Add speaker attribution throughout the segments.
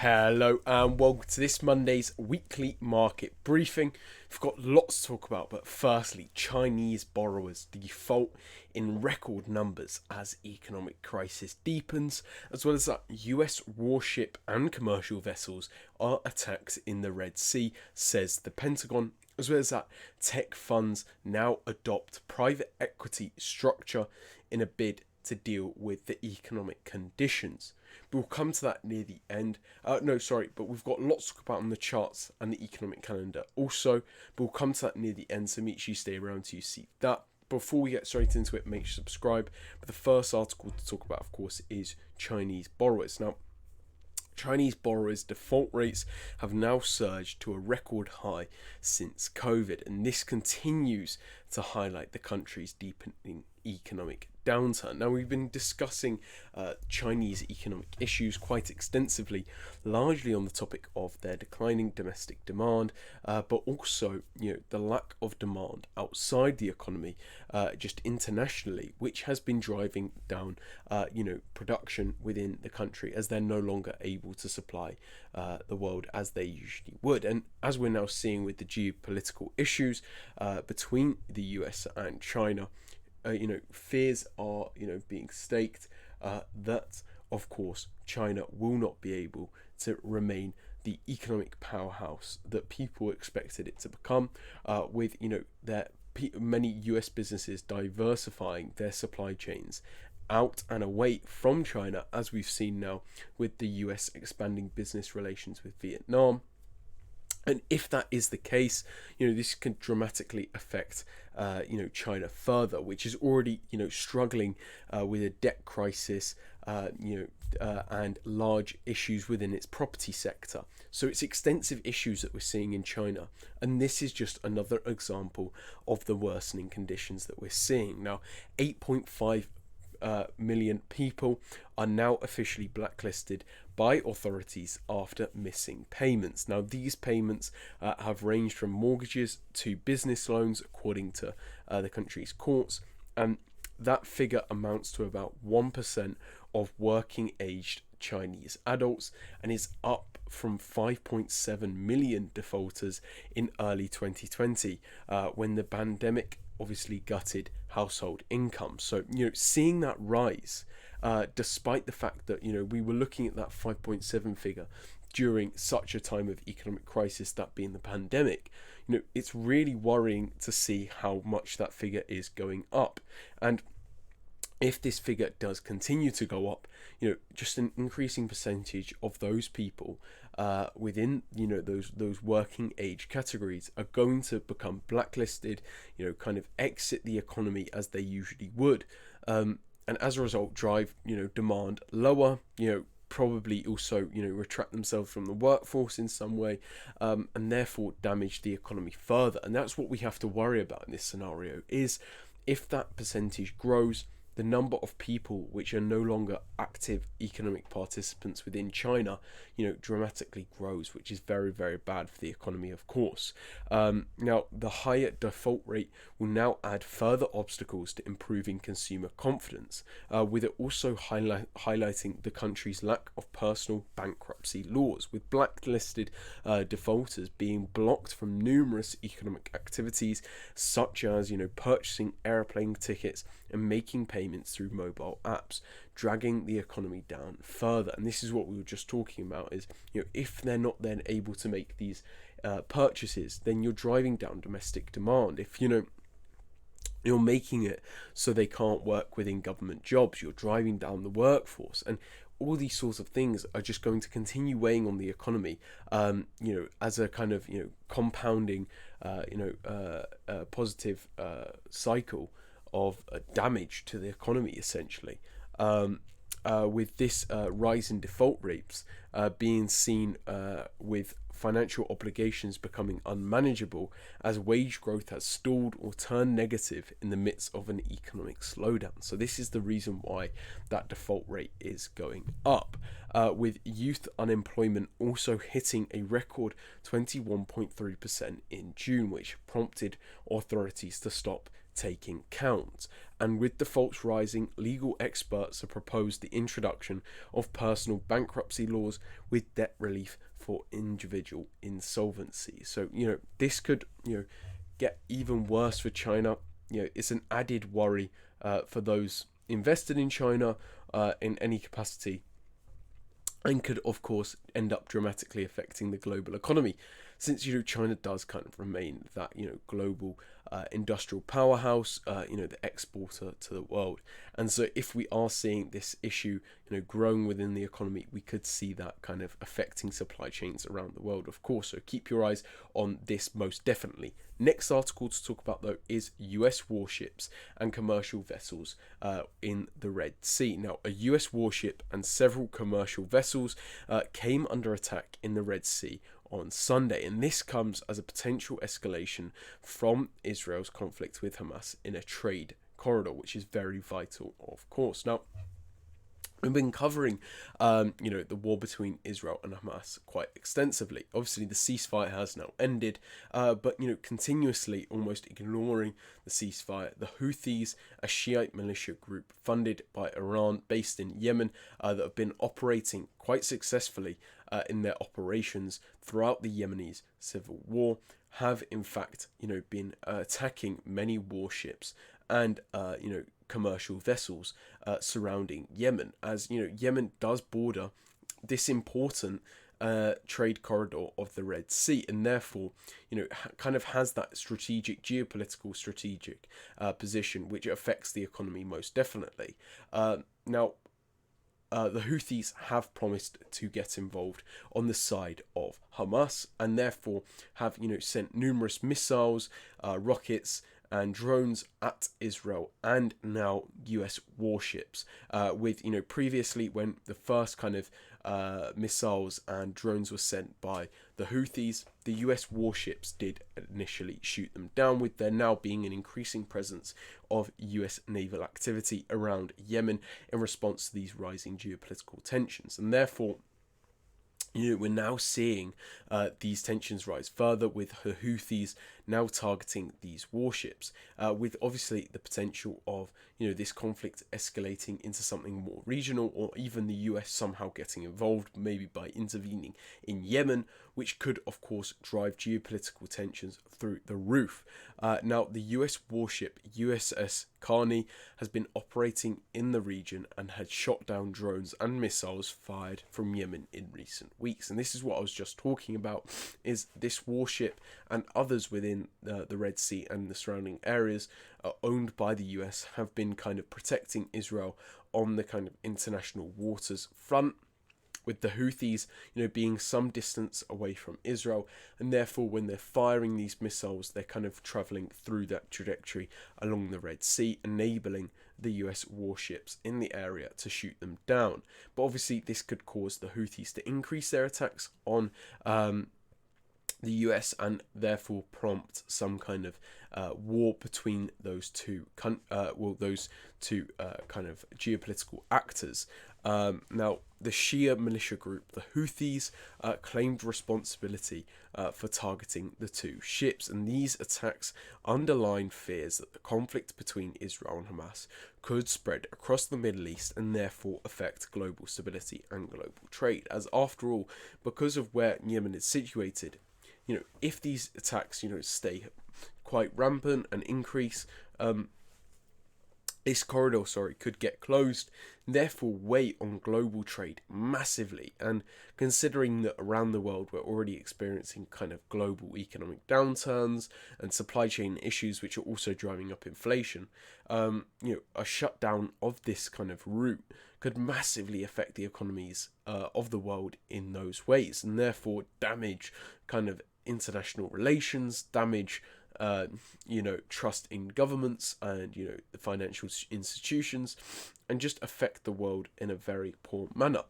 Speaker 1: Hello and welcome to this Monday's weekly market briefing. We've got lots to talk about, but firstly, Chinese borrowers default in record numbers as economic crisis deepens, as well as that US warship and commercial vessels are attacked in the Red Sea, says the Pentagon, as well as that tech funds now adopt private equity structure in a bid to deal with the economic conditions. But we'll come to that near the end. But we've got lots to talk about on the charts and the economic calendar also. But we'll come to that near the end, so make sure you stay around till you see that. Before we get straight into it, make sure you subscribe. But the first article to talk about, of course, is Chinese borrowers. Now, Chinese borrowers' default rates have now surged to a record high since COVID, and this continues to highlight the country's deepening economic downturn. Now, we've been discussing Chinese economic issues quite extensively, largely on the topic of their declining domestic demand, but also the lack of demand outside the economy, just internationally, which has been driving down production within the country, as they're no longer able to supply the world as they usually would. And as we're now seeing with the geopolitical issues between the US and China, fears are being staked that, of course, China will not be able to remain the economic powerhouse that people expected it to become, with many US businesses diversifying their supply chains out and away from China, as we've seen now with the US expanding business relations with Vietnam. And if that is the case, this can dramatically affect, China further, which is already, struggling with a debt crisis, and large issues within its property sector. So it's extensive issues that we're seeing in China. And this is just another example of the worsening conditions that we're seeing. Now, 8.5 million people are now officially blacklisted by authorities after missing payments. Now, these payments have ranged from mortgages to business loans, according to the country's courts, and that figure amounts to about 1% of working-aged Chinese adults and is up from 5.7 million defaulters in early 2020, when the pandemic obviously gutted household income. So, seeing that rise, despite the fact that, we were looking at that 5.7 figure during such a time of economic crisis, that being the pandemic, it's really worrying to see how much that figure is going up. And if this figure does continue to go up, just an increasing percentage of those people within those working age categories are going to become blacklisted, kind of exit the economy as they usually would, and as a result drive demand lower, probably also retract themselves from the workforce in some way, and therefore damage the economy further. And that's what we have to worry about in this scenario, is if that percentage grows, the number of people which are no longer active economic participants within China, dramatically grows, which is very, very bad for the economy, of course. Now, the higher default rate will now add further obstacles to improving consumer confidence, with it also highlighting the country's lack of personal bankruptcy laws, with blacklisted defaulters being blocked from numerous economic activities, such as purchasing airplane tickets and making payments through mobile apps, dragging the economy down further. And this is what we were just talking about, is if they're not then able to make these purchases, then you're driving down domestic demand. If you're making it so they can't work within government jobs, you're driving down the workforce, and all these sorts of things are just going to continue weighing on the economy, as a kind of compounding positive cycle of damage to the economy, essentially. With this rise in default rates being seen with financial obligations becoming unmanageable, as wage growth has stalled or turned negative in the midst of an economic slowdown. So this is the reason why that default rate is going up, with youth unemployment also hitting a record 21.3% in June, which prompted authorities to stop taking count. And with defaults rising, legal experts have proposed the introduction of personal bankruptcy laws with debt relief for individual insolvency. So, this could, get even worse for China. It's an added worry for those invested in China in any capacity, and could of course end up dramatically affecting the global economy, since China does kind of remain that global industrial powerhouse, the exporter to the world. And so if we are seeing this issue growing within the economy, we could see that kind of affecting supply chains around the world, of course. So keep your eyes on this most definitely. Next article to talk about though is US warships and commercial vessels in the Red Sea. Now, a US warship and several commercial vessels came under attack in the Red Sea on Sunday, and this comes as a potential escalation from Israel's conflict with Hamas in a trade corridor, which is very vital, of course. Now, we've been covering, the war between Israel and Hamas quite extensively. Obviously, the ceasefire has now ended, but continuously almost ignoring the ceasefire, the Houthis, a Shiite militia group funded by Iran, based in Yemen, that have been operating quite successfully in their operations throughout the Yemeni civil war, have in fact, been attacking many warships and commercial vessels surrounding Yemen, as Yemen does border this important trade corridor of the Red Sea, and therefore kind of has that geopolitical strategic position, which affects the economy most definitely. Now, the Houthis have promised to get involved on the side of Hamas, and therefore have sent numerous missiles, rockets and drones at Israel, and now US warships, with previously, when the first kind of missiles and drones were sent by the Houthis, the US warships did initially shoot them down, with there now being an increasing presence of US naval activity around Yemen in response to these rising geopolitical tensions. And therefore, we're now seeing these tensions rise further, with the Houthis now targeting these warships, with obviously the potential of this conflict escalating into something more regional, or even the US somehow getting involved, maybe by intervening in Yemen, which could of course drive geopolitical tensions through the roof. Now, the US warship USS Carney has been operating in the region and had shot down drones and missiles fired from Yemen in recent weeks. And this is what I was just talking about, is this warship and others within the Red Sea and the surrounding areas owned by the US have been kind of protecting Israel on the kind of international waters front, with the Houthis, being some distance away from Israel, and therefore when they're firing these missiles, they're kind of traveling through that trajectory along the Red Sea, enabling the US warships in the area to shoot them down. But obviously this could cause the Houthis to increase their attacks on the US, and therefore prompt some kind of war between those two kind of geopolitical actors. Now, the Shia militia group, the Houthis, claimed responsibility for targeting the two ships, and these attacks underline fears that the conflict between Israel and Hamas could spread across the Middle East and therefore affect global stability and global trade, as after all, because of where Yemen is situated, if these attacks, stay quite rampant and increase, this corridor, could get closed, and therefore weigh on global trade massively. And considering that around the world we're already experiencing kind of global economic downturns and supply chain issues, which are also driving up inflation, a shutdown of this kind of route could massively affect the economies of the world in those ways, and therefore damage kind of international relations, damage trust in governments and the financial institutions, and just affect the world in a very poor manner.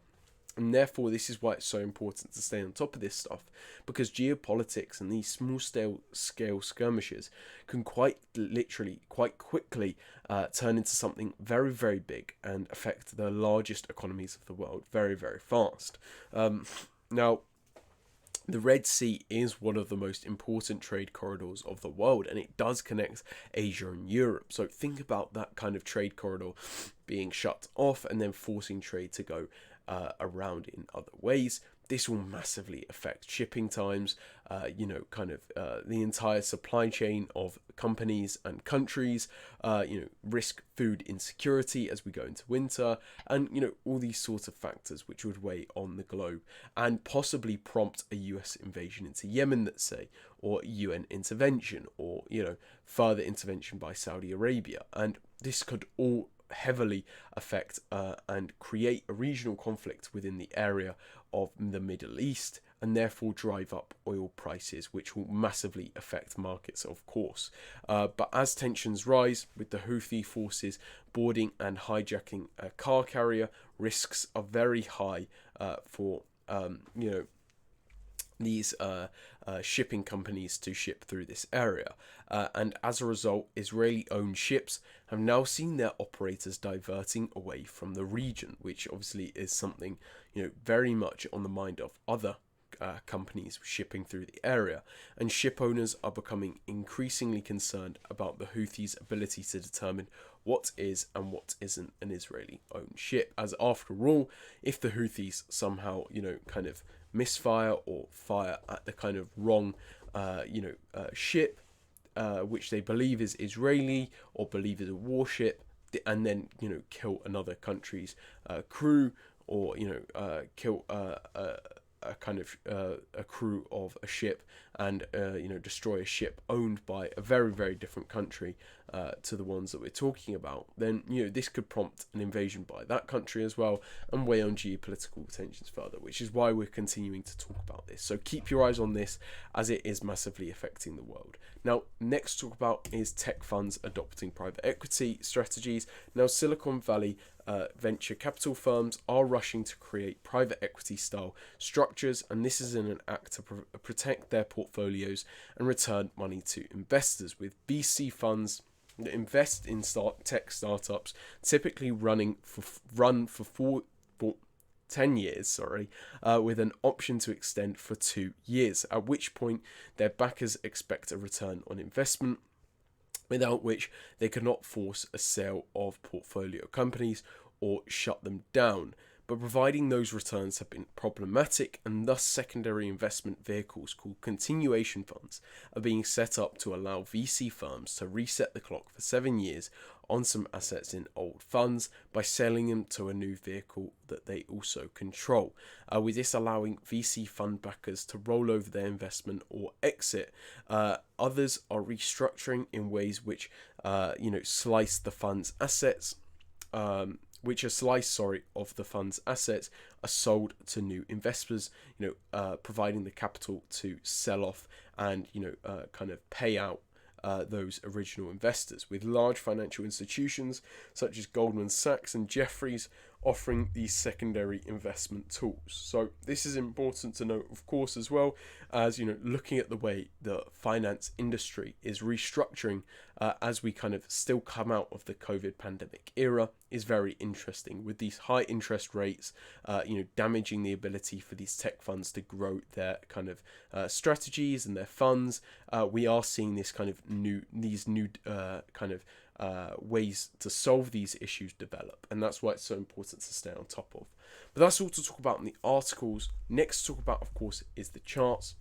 Speaker 1: And therefore this is why it's so important to stay on top of this stuff, because geopolitics and these small scale skirmishes can quite quickly turn into something very, very big and affect the largest economies of the world very, very fast. Now, The Red Sea is one of the most important trade corridors of the world, and it does connect Asia and Europe. So think about that kind of trade corridor being shut off and then forcing trade to go around in other ways. This will massively affect shipping times, the entire supply chain of companies and countries, risk food insecurity as we go into winter, and, all these sorts of factors which would weigh on the globe and possibly prompt a US invasion into Yemen, let's say, or UN intervention, or, further intervention by Saudi Arabia. And this could all heavily affect and create a regional conflict within the area of the Middle East, and therefore drive up oil prices, which will massively affect markets, of course. But as tensions rise with the Houthi forces boarding and hijacking a car carrier, risks are very high for these shipping companies to ship through this area. And as a result, Israeli-owned ships have now seen their operators diverting away from the region, which obviously is something, very much on the mind of other companies shipping through the area. And ship owners are becoming increasingly concerned about the Houthis' ability to determine what is and what isn't an Israeli-owned ship. As after all, if the Houthis somehow, misfire or fire at the kind of wrong, ship, which they believe is Israeli or believe is a warship, and then, kill another country's crew, or, kill a crew of a ship, and destroy a ship owned by a very, very different country to the ones that we're talking about, then this could prompt an invasion by that country as well, and weigh on geopolitical tensions further, which is why we're continuing to talk about this. So keep your eyes on this, as it is massively affecting the world. Now, next to talk about is tech funds adopting private equity strategies. Now, Silicon Valley venture capital firms are rushing to create private equity style structures, and this is in an act to protect their portfolios and return money to investors, with VC funds that invest in tech startups typically run for 10 years, with an option to extend for 2 years, at which point their backers expect a return on investment, without which they cannot force a sale of portfolio companies or shut them down. But providing those returns have been problematic, and thus secondary investment vehicles called continuation funds are being set up to allow VC firms to reset the clock for 7 years on some assets in old funds by selling them to a new vehicle that they also control, with this allowing VC fund backers to roll over their investment or exit. Others are restructuring in ways which slice the fund's assets, which a slice, of the fund's assets are sold to new investors, providing the capital to sell off and, pay out those original investors, with large financial institutions such as Goldman Sachs and Jefferies offering these secondary investment tools. So this is important to note, of course, as well as, looking at the way the finance industry is restructuring as we kind of still come out of the COVID pandemic era is very interesting, with these high interest rates, damaging the ability for these tech funds to grow their kind of strategies and their funds. We are seeing this kind of new ways to solve these issues develop, and that's why it's so important to stay on top of. But that's all to talk about in the articles. Next to talk about, of course, is the charts,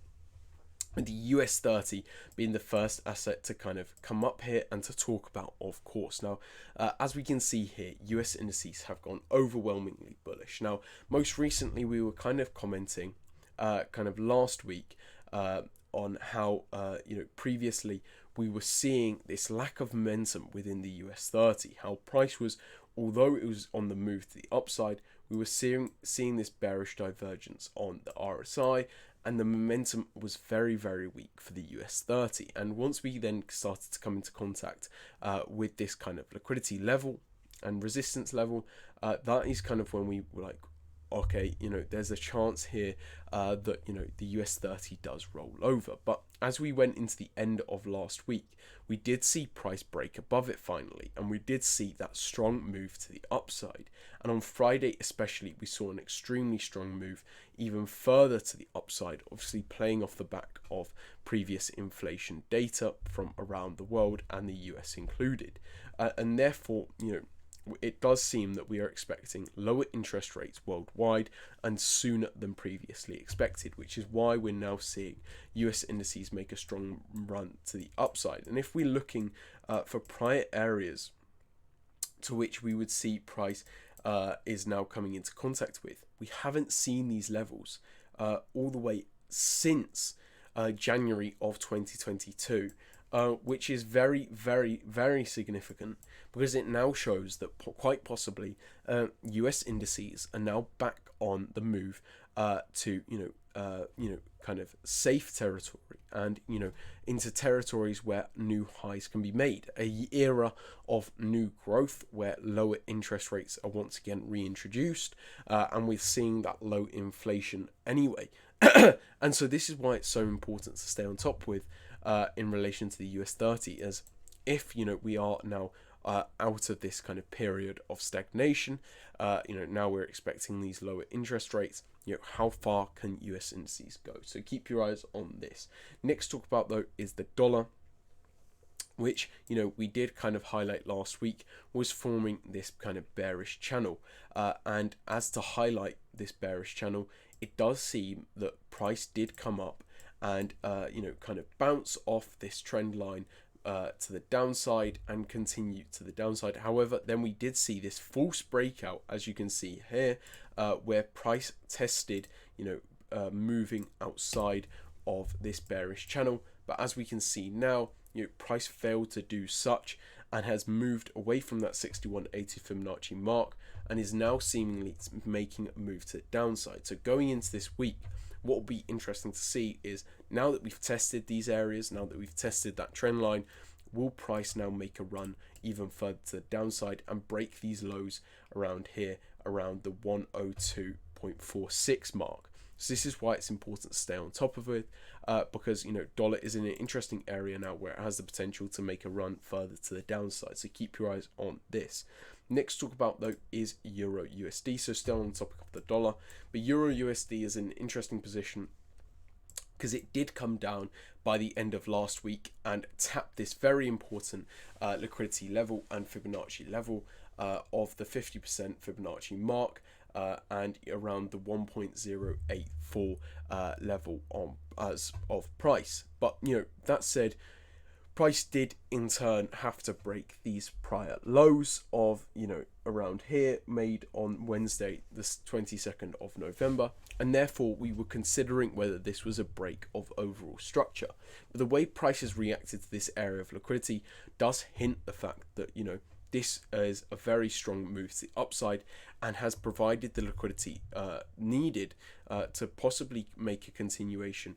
Speaker 1: and the US 30 being the first asset to kind of come up here and to talk about, of course. Now, as we can see here, US indices have gone overwhelmingly bullish. Now, most recently we were kind of commenting last week on how previously we were seeing this lack of momentum within the US 30, how price was, although it was on the move to the upside, we were seeing this bearish divergence on the RSI, and the momentum was very, very weak for the US 30. And once we then started to come into contact with this kind of liquidity level and resistance level, that is kind of when we were like, okay, there's a chance here that, the US 30 does roll over. But as we went into the end of last week, we did see price break above it finally, and we did see that strong move to the upside. And on Friday especially, we saw an extremely strong move even further to the upside, obviously playing off the back of previous inflation data from around the world and the US included. And therefore, it does seem that we are expecting lower interest rates worldwide and sooner than previously expected, which is why we're now seeing US indices make a strong run to the upside. And if we're looking for prior areas to which we would see price is now coming into contact with, we haven't seen these levels all the way since January of 2022. Which is very, very, very significant, because it now shows that quite possibly US indices are now back on the move to kind of safe territory, and into territories where new highs can be made, a era of new growth where lower interest rates are once again reintroduced, and we're seeing that low inflation anyway. And so this is why it's so important to stay on top with in relation to the US 30, as if we are now out of this kind of period of stagnation, now we're expecting these lower interest rates. How far can US indices go? So keep your eyes on this. Next to talk about though is the dollar, which we did kind of highlight last week was forming this kind of bearish channel, and as to highlight this bearish channel, it does seem that price did come up and kind of bounce off this trend line to the downside and continue to the downside. However, then we did see this false breakout, as you can see here, where price tested moving outside of this bearish channel. But as we can see now, price failed to do such and has moved away from that 6180 Fibonacci mark and is now seemingly making a move to the downside. So going into this week, what will be interesting to see is, now that we've tested these areas, now that we've tested that trend line, will price now make a run even further to the downside and break these lows around here, around the 102.46 mark? So this is why it's important to stay on top of it, because dollar is in an interesting area now where it has the potential to make a run further to the downside. So keep your eyes on this. Next to talk about though is Euro USD. So still on the topic of the dollar, but Euro USD is in an interesting position because it did come down by the end of last week and tapped this very important liquidity level and Fibonacci level of the 50% Fibonacci mark, and around the 1.084 level on as of price. But that said, price did in turn have to break these prior lows of around here, made on Wednesday the 22nd of November, and therefore we were considering whether this was a break of overall structure. But the way prices reacted to this area of liquidity does hint the fact that this is a very strong move to the upside and has provided the liquidity needed to possibly make a continuation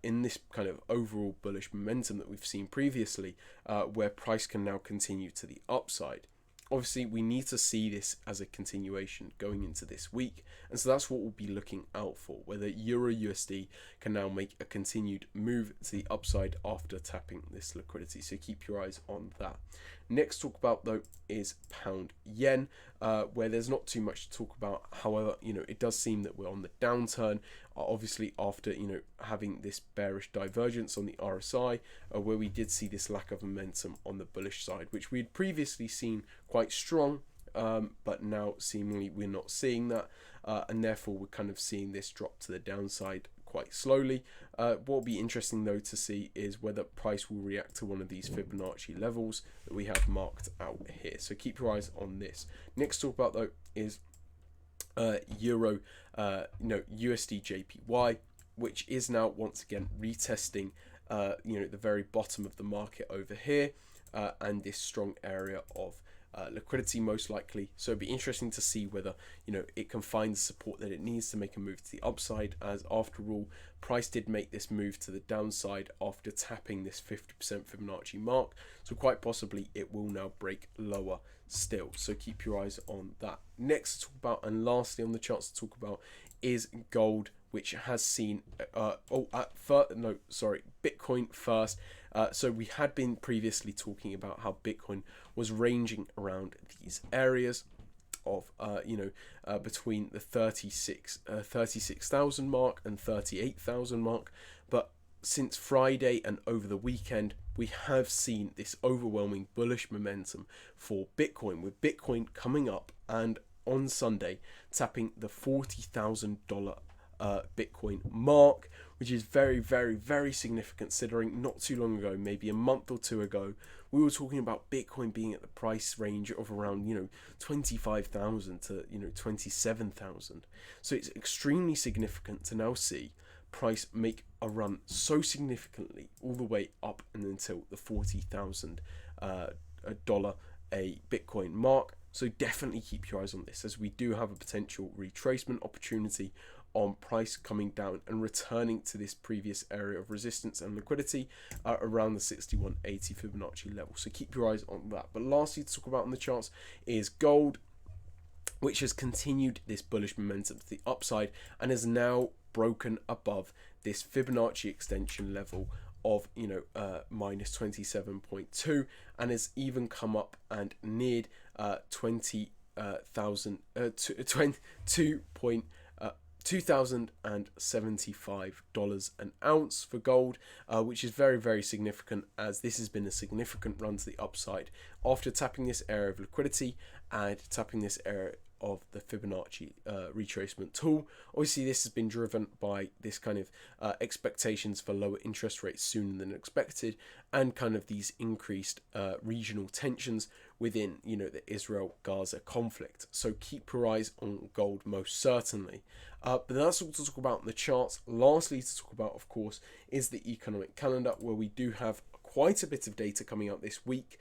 Speaker 1: in this kind of overall bullish momentum that we've seen previously, where price can now continue to the upside. Obviously, we need to see this as a continuation going into this week, and so that's what we'll be looking out for, whether Euro USD can now make a continued move to the upside after tapping this liquidity. So keep your eyes on that. Next to talk about though is pound yen, where there's not too much to talk about. However, it does seem that we're on the downturn, obviously after having this bearish divergence on the RSI, where we did see this lack of momentum on the bullish side, which we had previously seen quite strong, but now seemingly we're not seeing that, and therefore we're kind of seeing this drop to the downside quite slowly. What will be interesting though to see is whether price will react to one of these Fibonacci levels that we have marked out here. So keep your eyes on this. Next to talk about though is Euro USD JPY, which is now once again retesting the very bottom of the market over here, and this strong area of liquidity most likely. So it'd be interesting to see whether it can find the support that it needs to make a move to the upside, as after all, price did make this move to the downside after tapping this 50% Fibonacci mark. So quite possibly it will now break lower still. So keep your eyes on that. Next to talk about, and lastly on the charts to talk about, is gold, which has seen Bitcoin first. So we had been previously talking about how Bitcoin was ranging around these areas of between the 36,000 mark and 38,000 mark, but since Friday and over the weekend we have seen this overwhelming bullish momentum for Bitcoin, with Bitcoin coming up and on Sunday tapping the $40,000 Bitcoin mark, which is very, very, very significant, considering not too long ago, maybe a month or two ago, we were talking about Bitcoin being at the price range of around 25,000 to 27,000. So it's extremely significant to now see price make a run so significantly all the way up and until the $40,000 a Bitcoin mark. So definitely keep your eyes on this, as we do have a potential retracement opportunity on price coming down and returning to this previous area of resistance and liquidity around the 6180 Fibonacci level. So keep your eyes on that. But lastly to talk about on the charts is gold, which has continued this bullish momentum to the upside and has now broken above this Fibonacci extension level of minus 27.2, and has even come up and neared $2,075 an ounce for gold, which is very, very significant, as this has been a significant run to the upside after tapping this area of liquidity and tapping this area of the Fibonacci retracement tool. Obviously this has been driven by this kind of expectations for lower interest rates sooner than expected, and kind of these increased regional tensions within the Israel-Gaza conflict. So keep your eyes on gold most certainly. But that's all to talk about in the charts. Lastly to talk about, of course, is the economic calendar, where we do have quite a bit of data coming out this week,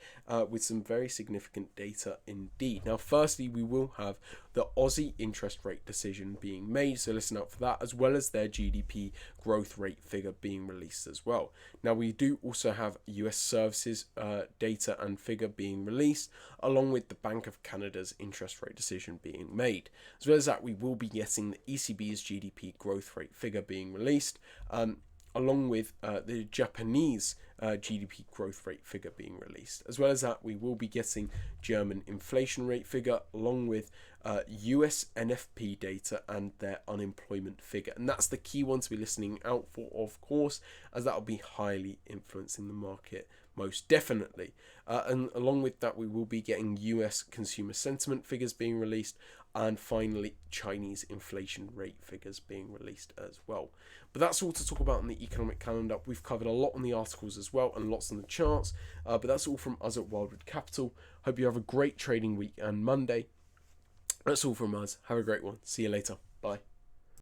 Speaker 1: with some very significant data indeed. Now, firstly, we will have the Aussie interest rate decision being made, so listen out for that, as well as their GDP growth rate figure being released as well. Now, we do also have US services data and figure being released, along with the Bank of Canada's interest rate decision being made. As well as that, we will be getting the ECB's GDP growth rate figure being released, along with the Japanese GDP growth rate figure being released. As well as that, we will be getting German inflation rate figure, along with US NFP data and their unemployment figure. And that's the key one to be listening out for, of course, as that will be highly influencing the market most definitely. And along with that, we will be getting US consumer sentiment figures being released, and finally Chinese inflation rate figures being released as well. But that's all to talk about on the economic calendar. We've covered a lot on the articles as well, and lots on the charts, but that's all from us at Wildwood Capital. Hope you have a great trading week and Monday. That's all from us. Have a great one. See you later. Bye.